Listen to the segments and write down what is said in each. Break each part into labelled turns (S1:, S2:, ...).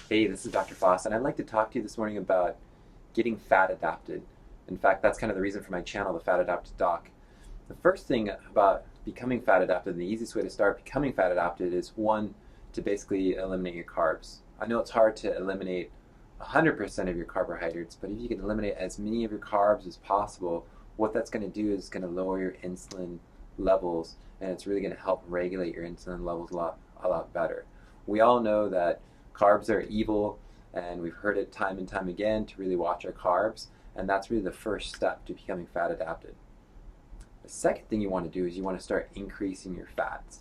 S1: Hey, this is Dr. Foss, and I'd like to talk to you this morning about getting fat adapted. In fact, that's kind of the reason for my channel, the Fat Adapted Doc. The first thing about becoming fat adapted, and the easiest way to start becoming fat adapted, is one, to basically eliminate your carbs. I know it's hard to eliminate 100% of your carbohydrates, but if you can eliminate as many of your carbs as possible, what that's going to do is going to lower your insulin levels, and it's really going to help regulate your insulin levels a lot better. We all know that carbs are evil, and we've heard it time and time again to really watch our carbs, and that's really the first step to becoming fat adapted. The second thing you want to do is you want to start increasing your fats.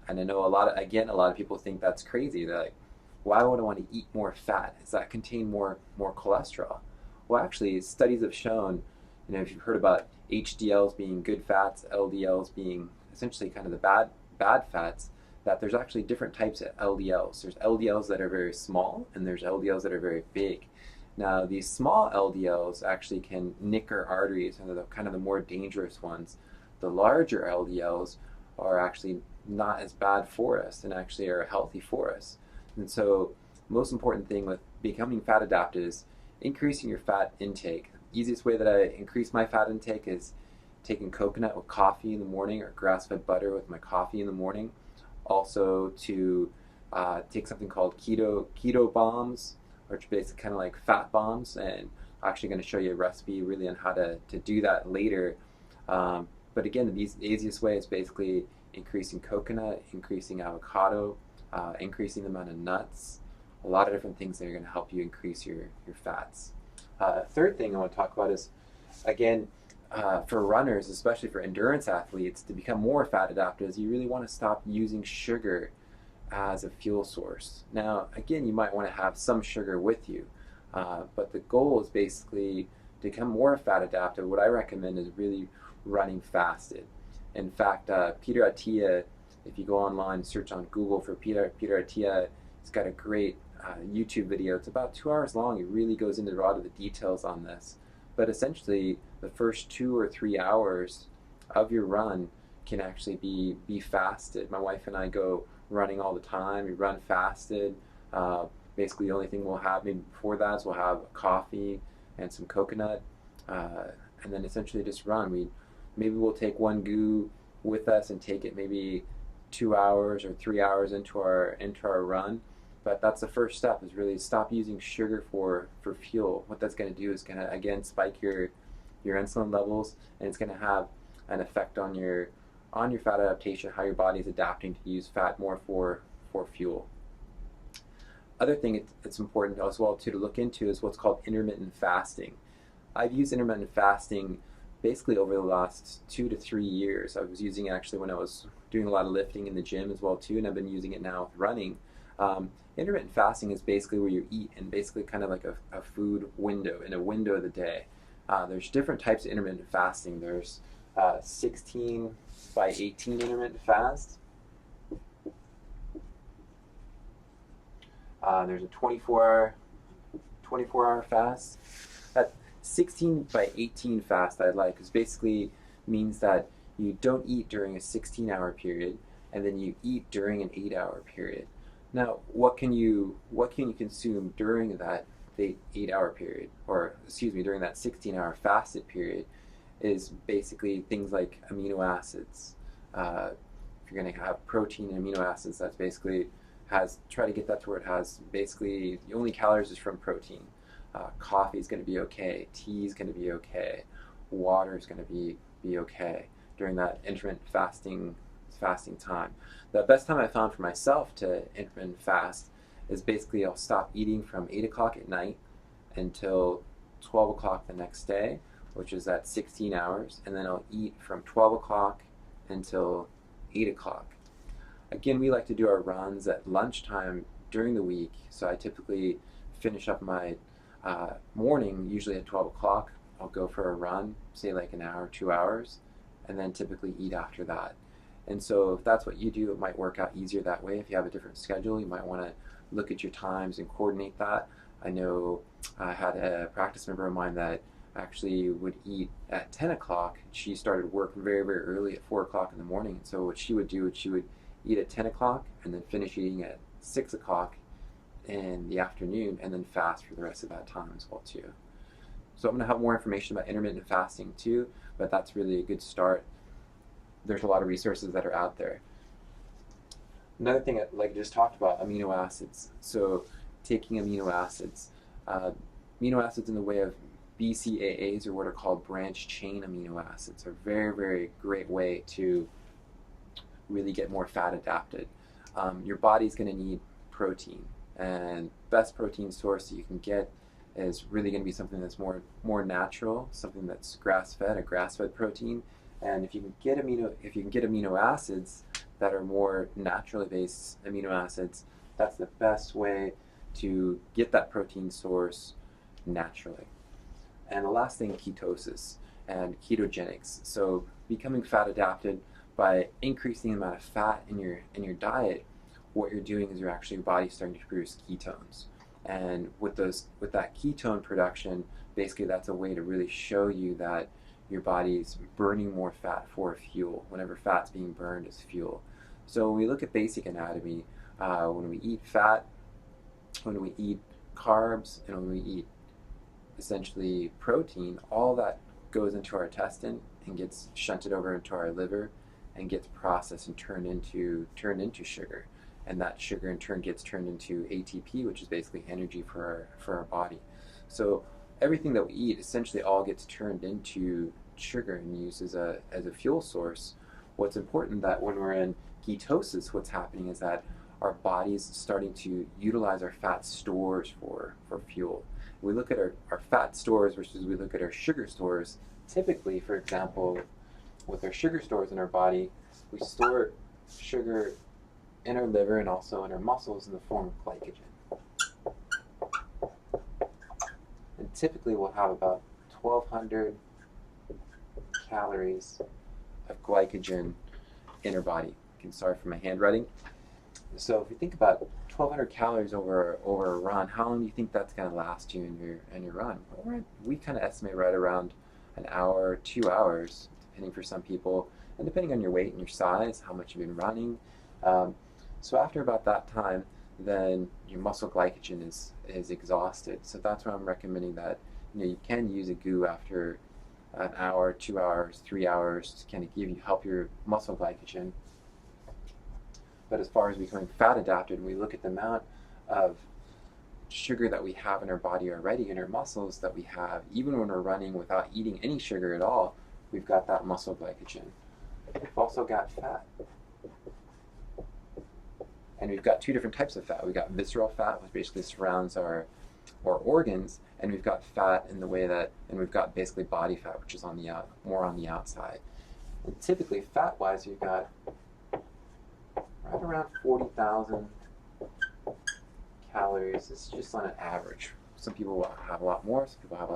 S1: And I know a lot of people think that's crazy. They're like, why would I want to eat more fat? Does that contain more cholesterol? Well, actually, studies have shown, if you've heard about HDLs being good fats, LDLs being essentially kind of the bad fats, that there's actually different types of LDLs. There's LDLs that are very small, and there's LDLs that are very big. Now, these small LDLs actually can nick our arteries, and they're kind of the more dangerous ones. The larger LDLs are actually not as bad for us and actually are healthy for us. And so, most important thing with becoming fat adapted is increasing your fat intake. The easiest way that I increase my fat intake is taking coconut with coffee in the morning, or grass-fed butter with my coffee in the morning. Also to take something called keto bombs, which are basically kind of like fat bombs, and I'm actually going to show you a recipe really on how to do that later. But again, the easiest way is basically increasing coconut, increasing avocado, increasing the amount of nuts, a lot of different things that are going to help you increase your fats. Third thing I want to talk about is, again, for runners, especially for endurance athletes, to become more fat adapted, is you really want to stop using sugar as a fuel source. Now, again, you might want to have some sugar with you, but the goal is basically to become more fat adapted. What I recommend is really running fasted. In fact, Peter Attia, if you go online, search on Google for Peter Attia, he's got a great YouTube video. It's about 2 hours long. He really goes into a lot of the details on this. But essentially, the first 2 or 3 hours of your run can actually be fasted. My wife and I go running all the time. We run fasted. Basically, the only thing we'll have maybe before that is we'll have coffee and some coconut, and then essentially just run. Maybe we'll take one goo with us and take it maybe 2 hours or 3 hours into our run. But that's the first step, is really stop using sugar for fuel. What that's going to do is going to, again, spike your insulin levels, and it's going to have an effect on your fat adaptation, how your body is adapting to use fat more for fuel. Other thing it's important as well to look into is what's called intermittent fasting. I've used intermittent fasting basically over the last 2 to 3 years. I was using it actually when I was doing a lot of lifting in the gym as well too, and I've been using it now with running. Intermittent fasting is basically where you eat in basically kind of like a food window, in a window of the day. There's different types of intermittent fasting. There's 16 by 18 intermittent fast. There's a 24-hour fast. That 16 by 18 fast I like, because basically means that you don't eat during a 16-hour period, and then you eat during an 8-hour period. Now, what can you consume during that 8-hour period, or excuse me, during that 16-hour fasted period, is basically things like amino acids. If you're going to have protein and amino acids, that's basically try to get that to where it has basically the only calories is from protein. Coffee is going to be okay. Tea is going to be okay. Water is going to be okay during that intermittent fasting time. The best time I found for myself to intermittent fast is basically I'll stop eating from 8 o'clock at night until 12 o'clock the next day, which is at 16 hours, and then I'll eat from 12 o'clock until 8 o'clock. Again, we like to do our runs at lunchtime during the week, so I typically finish up my morning, usually at 12 o'clock. I'll go for a run, say like an hour, 2 hours, and then typically eat after that. And so if that's what you do, it might work out easier that way. If you have a different schedule, you might want to look at your times and coordinate that. I know I had a practice member of mine that actually would eat at 10 o'clock. She started work very, very early at 4 o'clock in the morning. And so what she would do is she would eat at 10 o'clock and then finish eating at 6 o'clock in the afternoon and then fast for the rest of that time as well too. So I'm going to have more information about intermittent fasting too, but that's really a good start. There's a lot of resources that are out there. Another thing, like I just talked about, amino acids. So taking amino acids. Amino acids in the way of BCAAs, or what are called branch chain amino acids, are very, very great way to really get more fat adapted. Your body's going to need protein, and best protein source that you can get is really going to be something that's more natural, something that's grass-fed, a grass-fed protein. And if you can get amino acids that are more naturally based amino acids, that's the best way to get that protein source naturally. And the last thing, ketosis and ketogenics. So becoming fat adapted by increasing the amount of fat in your diet, what you're doing is your body's starting to produce ketones. And with that ketone production, basically that's a way to really show you that your body's burning more fat for fuel, whenever fat's being burned as fuel. So when we look at basic anatomy, when we eat fat, when we eat carbs, and when we eat essentially protein, all that goes into our intestine and gets shunted over into our liver and gets processed and turned into sugar. And that sugar in turn gets turned into ATP, which is basically energy for our body. So everything that we eat essentially all gets turned into sugar and used as a fuel source. What's important that when we're in ketosis, what's happening is that our body's starting to utilize our fat stores for fuel. We look at our fat stores versus we look at our sugar stores. Typically, for example, with our sugar stores in our body, we store sugar in our liver and also in our muscles in the form of glycogen. And typically we'll have about 1,200 calories of glycogen in our body. Sorry for my handwriting. So if you think about 1,200 calories over a run, how long do you think that's going to last you in your run? Well, we kind of estimate right around an hour, 2 hours, depending for some people, and depending on your weight and your size, how much you've been running. So after about that time, then your muscle glycogen is exhausted. So that's why I'm recommending that you can use a GU after an hour, 2 hours, 3 hours to kind of help your muscle glycogen. But as far as becoming fat adapted, we look at the amount of sugar that we have in our body already, in our muscles that we have, even when we're running without eating any sugar at all, we've got that muscle glycogen. We've also got fat. And we've got two different types of fat. We've got visceral fat, which basically surrounds our organs, and we've got fat in the way that, and we've got basically body fat, which is more on the outside. And typically, fat-wise, you've got right around 40,000 calories. This is just on an average. Some people will have a lot more, some people have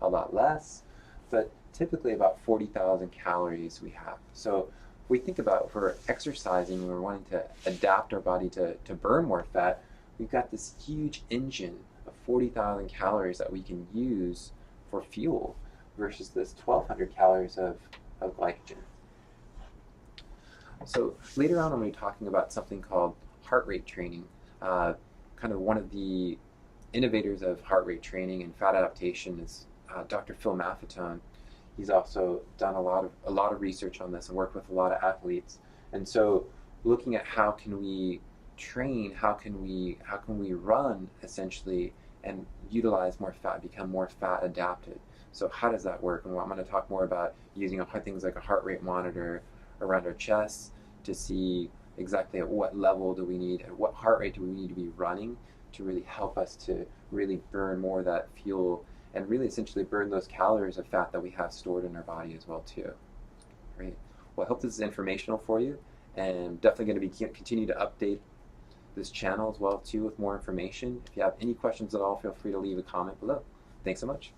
S1: a lot less, but typically about 40,000 calories we have. So if we think about if we're exercising and we're wanting to adapt our body to burn more fat, we've got this huge engine of 40,000 calories that we can use for fuel versus this 1,200 calories of glycogen. So later on I'm going to be talking about something called heart rate training. Kind of one of the innovators of heart rate training and fat adaptation is Dr. Phil Maffetone. He's also done a lot of research on this and worked with a lot of athletes. And so looking at how can we train, how can we run essentially and utilize more fat, become more fat adapted. So how does that work? And I'm going to talk more about using things like a heart rate monitor around our chest to see exactly at what level do we need, at what heart rate do we need to be running to really help us to really burn more of that fuel and really essentially burn those calories of fat that we have stored in our body as well too. Great. Well, I hope this is informational for you, and definitely going to be continue to update this channel as well too with more information. If you have any questions at all, feel free to leave a comment below. Thanks so much.